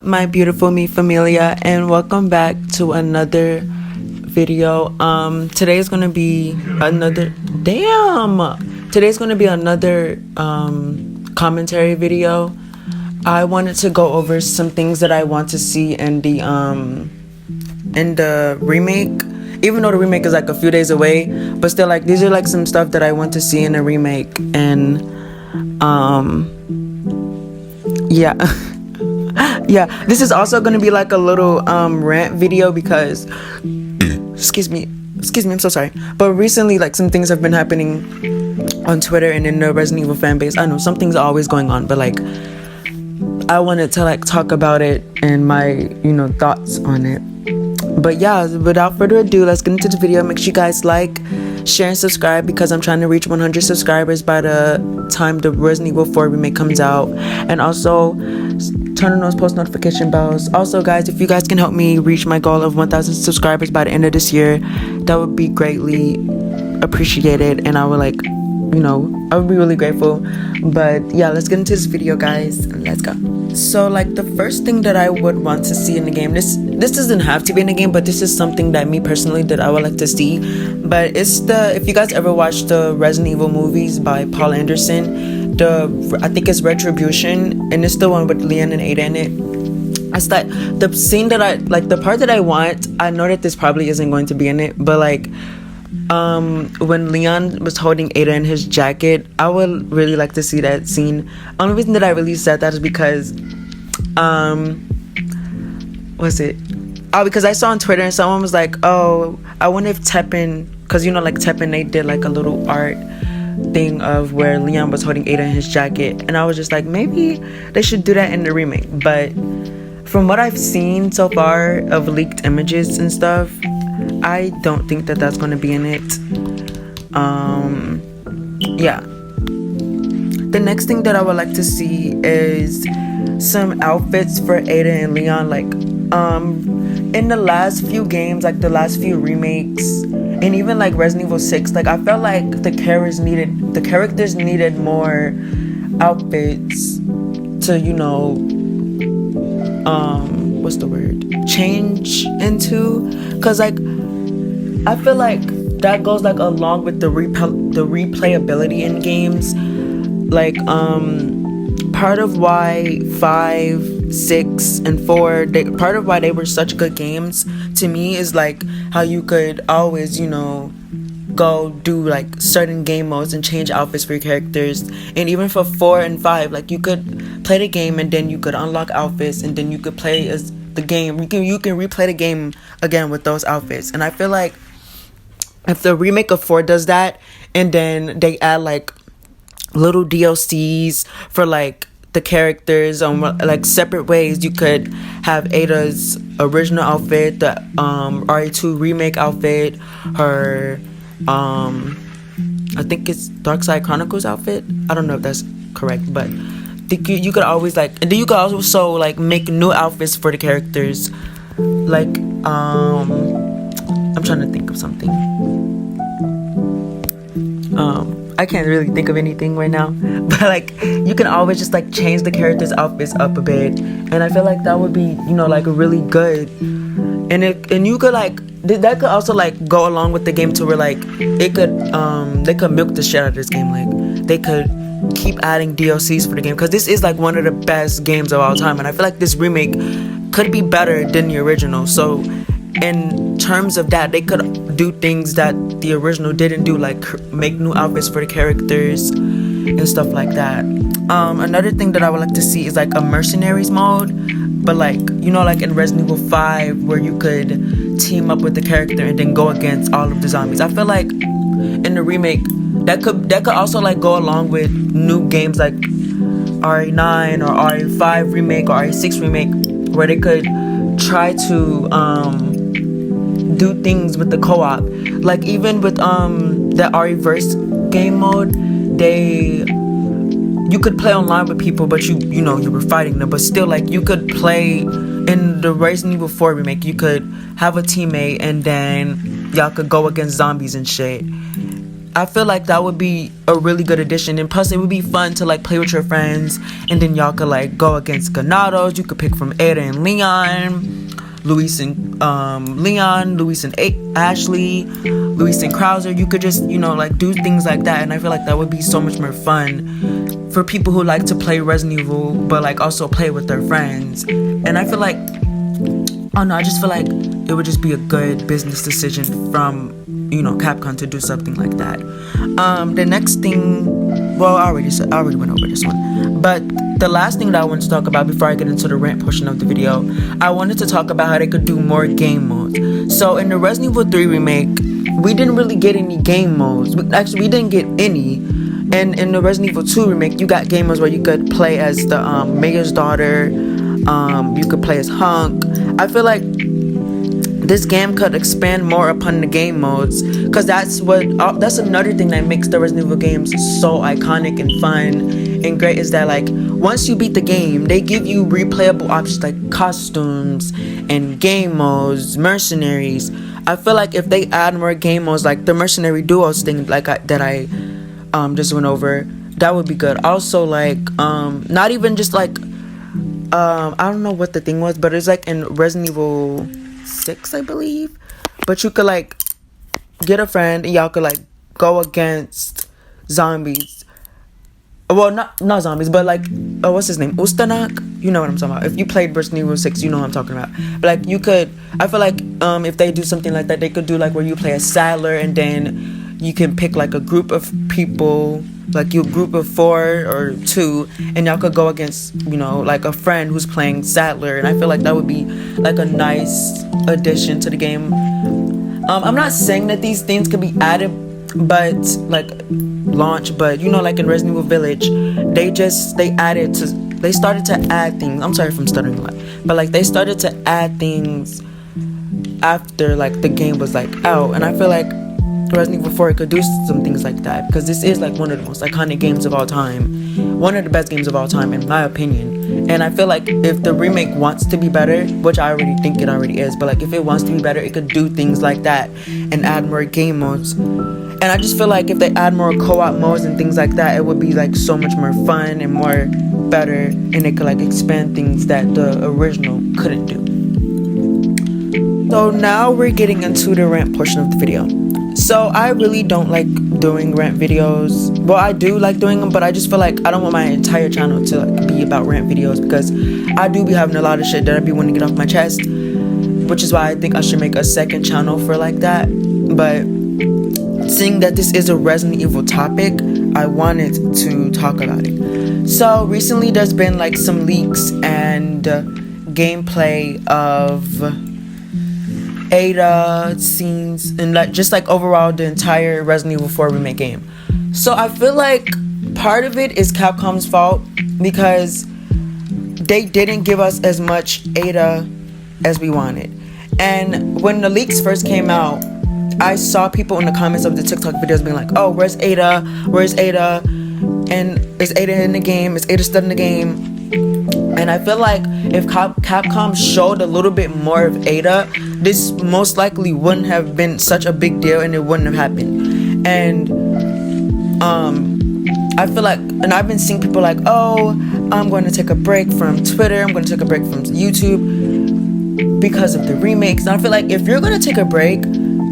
my beautiful me familia, and welcome back to another video. Today's gonna be another commentary video. I wanted to go over some things that I want to see in the remake, even though the remake is like a few days away, but still, like, these are like some stuff that I want to see in a remake. And yeah. Yeah, this is also gonna be like a little rant video because excuse me, I'm so sorry, but recently, like, some things have been happening on Twitter and in the Resident Evil fan base. I know something's always going on, but like, I wanted to like talk about it and my thoughts on it. But yeah, without further ado, let's get into the video. Make sure you guys like, share, and subscribe because I'm trying to reach 100 subscribers by the time the Resident Evil 4 remake comes out. And also turn on those post notification bells. Also, guys, if you guys can help me reach my goal of 1,000 subscribers by the end of this year, that would be greatly appreciated, and I would like, I would be really grateful. But yeah, let's get into this video, guys. Let's go. So, like, the first thing that I would want to see in the game, this doesn't have to be in the game, but this is something that me personally that I would like to see. But it's if you guys ever watched the Resident Evil movies by Paul Anderson, I think it's Retribution, and it's the one with Leon and Ada in it. It's like the scene that I like, the part that I want. I know that this probably isn't going to be in it, but like, when Leon was holding Ada in his jacket, I would really like to see that scene. Only reason that I really said that is because because I saw on Twitter and someone was like, oh, I wonder if Teppen, because like Teppen, they did like a little art thing of where Leon was holding Ada in his jacket, and I was just like, maybe they should do that in the remake. But from what I've seen so far of leaked images and stuff, I don't think that that's going to be in it. Yeah. The next thing that I would like to see is some outfits for Ada and Leon. Like, in the last few games, like the last few remakes, and even like Resident Evil 6, like, I felt like the characters needed more outfits to, change into, because like, I feel like that goes like along with the replayability in games. Like, part of why 5, 6, and 4, part of why they were such good games to me is like how you could always, go do like certain game modes and change outfits for your characters. And even for 4 and 5, like, you could play the game and then you could unlock outfits, and then you could play as the game. You can replay the game again with those outfits. And I feel like if the remake of 4 does that, and then they add like little DLCs for like the characters on like separate ways, you could have Ada's original outfit, the RE2 remake outfit, her I think it's Dark Side Chronicles outfit. I don't know if that's correct, but I think you could always like, and then you could also like make new outfits for the characters. Like, I'm trying to think of something. I can't really think of anything right now, but like, you can always just like change the characters' outfits up a bit, and I feel like that would be like really good. And you could like, that could also like go along with the game to where like it could they could milk the shit out of this game. Like, they could keep adding DLCs for the game, because this is like one of the best games of all time, and I feel like this remake could be better than the original. So in terms of that, they could do things that the original didn't do, like make new outfits for the characters and stuff like that. Another thing that I would like to see is like a mercenaries mode, but like, like in Resident Evil 5, where you could team up with the character and then go against all of the zombies. I feel like in the remake, that could also like go along with new games like RE9 or RE5 remake or RE6 remake, where they could try to do things with the co-op. Like, even with the RE-verse game mode, you could play online with people, but you were fighting them, but still, like, you could play in the Resident Evil 4 remake. You could have a teammate and then y'all could go against zombies and shit. I feel like that would be a really good addition, and plus it would be fun to like play with your friends, and then y'all could like go against Ganados. You could pick from Ada and Leon, Luis and Leon, Luis and Ashley, Luis and Krauser. You could just, you know, like do things like that, and I feel like that would be so much more fun for people who like to play Resident Evil but like also play with their friends. And I feel like, oh no, I just feel like it would just be a good business decision from, you know, Capcom to do something like that. The next thing, well, I already went over this one, but the last thing that I want to talk about before I get into the rant portion of the video, I wanted to talk about how they could do more game modes. So in the Resident Evil 3 remake, we didn't really get any game modes. We didn't get any. And in the Resident Evil 2 remake, you got game modes where you could play as the mayor's daughter. You could play as Hunk. I feel like this game could expand more upon the game modes, because that's another thing that makes the Resident Evil games so iconic and fun and great, is that like once you beat the game, they give you replayable options like costumes and game modes, mercenaries. I feel like if they add more game modes, like the mercenary duos thing, like that I just went over, that would be good. Also, like not even just like I don't know what the thing was, but it's like in Resident Evil 6, I believe, but you could like get a friend and y'all could like go against zombies. Well, not zombies, but like what's his name, Ustanak, you know what I'm talking about. If you played Resident Evil 6, you know what I'm talking about. But like you could, I feel like if they do something like that, they could do like where you play a Saddler, and then you can pick like a group of people, like you group of 4 or 2, and y'all could go against, you know, like a friend who's playing Saddler. And I feel like that would be like a nice addition to the game. I'm not saying that these things could be added, but like launch, but you know, like in Resident Evil Village, they started to add things. I'm sorry if I'm stuttering a lot, but like they started to add things after like the game was like out, and I feel like Resident Evil 4 could do some things like that, because this is like one of the most iconic games of all time, one of the best games of all time in my opinion. And I feel like if the remake wants to be better, which I already think it already is, but like if it wants to be better, it could do things like that and add more game modes. And I just feel like if they add more co-op modes and things like that, it would be like so much more fun and more better, and they could like expand things that the original couldn't do. So now we're getting into the rant portion of the video. So I really don't like doing rant videos. Well, I do like doing them, but I just feel like I don't want my entire channel to like be about rant videos, because I do be having a lot of shit that I be wanting to get off my chest, which is why I think I should make a second channel for like that. But seeing that this is a Resident Evil topic, I wanted to talk about it. So recently there's been like some leaks and gameplay of Ada scenes and like just like overall the entire Resident Evil 4 remake game. So I feel like part of it is Capcom's fault, because they didn't give us as much Ada as we wanted. And when the leaks first came out, I saw people in the comments of the TikTok videos being like, oh, where's Ada? Where's Ada? And is Ada in the game? Is Ada still in the game? And I feel like if Capcom showed a little bit more of Ada, this most likely wouldn't have been such a big deal, and it wouldn't have happened. And I feel like, and I've been seeing people like, oh, I'm going to take a break from Twitter, I'm going to take a break from YouTube because of the remakes. And I feel like if you're going to take a break,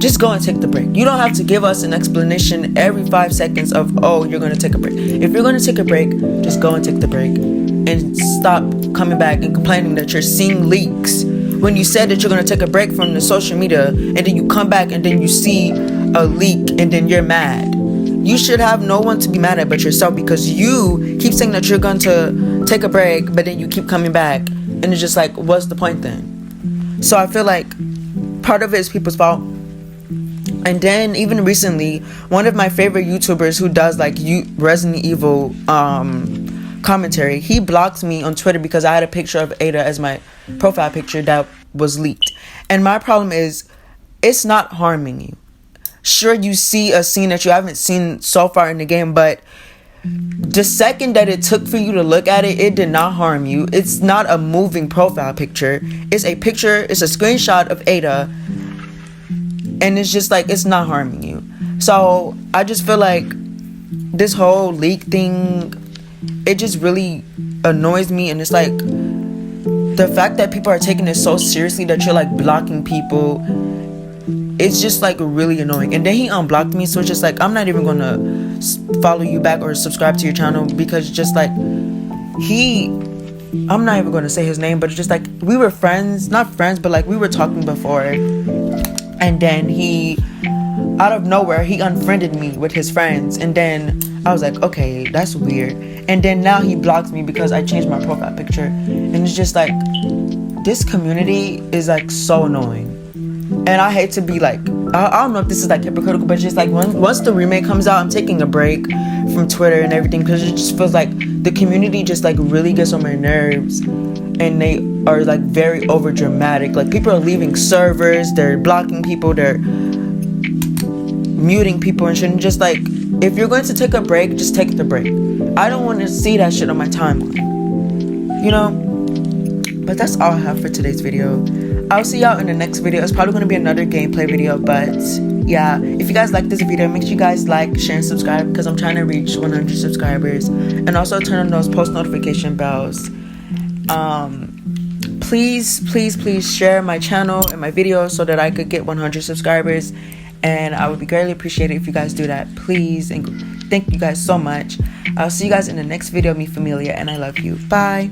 just go and take the break. You don't have to give us an explanation every 5 seconds of, oh, you're going to take a break. If you're going to take a break, just go and take the break, and stop coming back and complaining that you're seeing leaks when you said that you're going to take a break from the social media, and then you come back and then you see a leak and then you're mad. You should have no one to be mad at but yourself, because you keep saying that you're going to take a break, but then you keep coming back, and it's just like, what's the point then? So I feel like part of it is people's fault. And then even recently, one of my favorite YouTubers who does like Resident Evil commentary, he blocked me on Twitter because I had a picture of Ada as my profile picture that was leaked. And my problem is, it's not harming you. Sure, you see a scene that you haven't seen so far in the game, but the second that it took for you to look at it, it did not harm you. It's not a moving profile picture. It's a picture, it's a screenshot of Ada, and it's just like, it's not harming you. So I just feel like this whole leak thing, it just really annoys me. And it's like the fact that people are taking it so seriously that you're like blocking people, it's just like really annoying. And then he unblocked me, so it's just like I'm not even gonna follow you back or subscribe to your channel, because just like I'm not even gonna say his name, but it's just like we were friends, not friends, but like we were talking before, and then he out of nowhere he unfriended me with his friends. And then I was like, okay, that's weird. And then now he blocks me because I changed my profile picture. And it's just like, this community is like so annoying. And I hate to be like, I don't know if this is like hypocritical, but it's just like once the remake comes out, I'm taking a break from Twitter and everything, because it just feels like the community just like really gets on my nerves, and they are like very over dramatic. Like people are leaving servers, they're blocking people, they're muting people and shit. And just like, if you're going to take a break, just take the break. I don't want to see that shit on my timeline, you know. But that's all I have for today's video. I'll see y'all in the next video. It's probably going to be another gameplay video, but yeah, if you guys like this video, make sure you guys like, share, and subscribe, because I'm trying to reach 100 subscribers. And also turn on those post notification bells. Please share my channel and my videos so that I could get 100 subscribers. And I would be greatly appreciated if you guys do that, please. And thank you guys so much. I'll see you guys in the next video, mi familia, and I love you. Bye.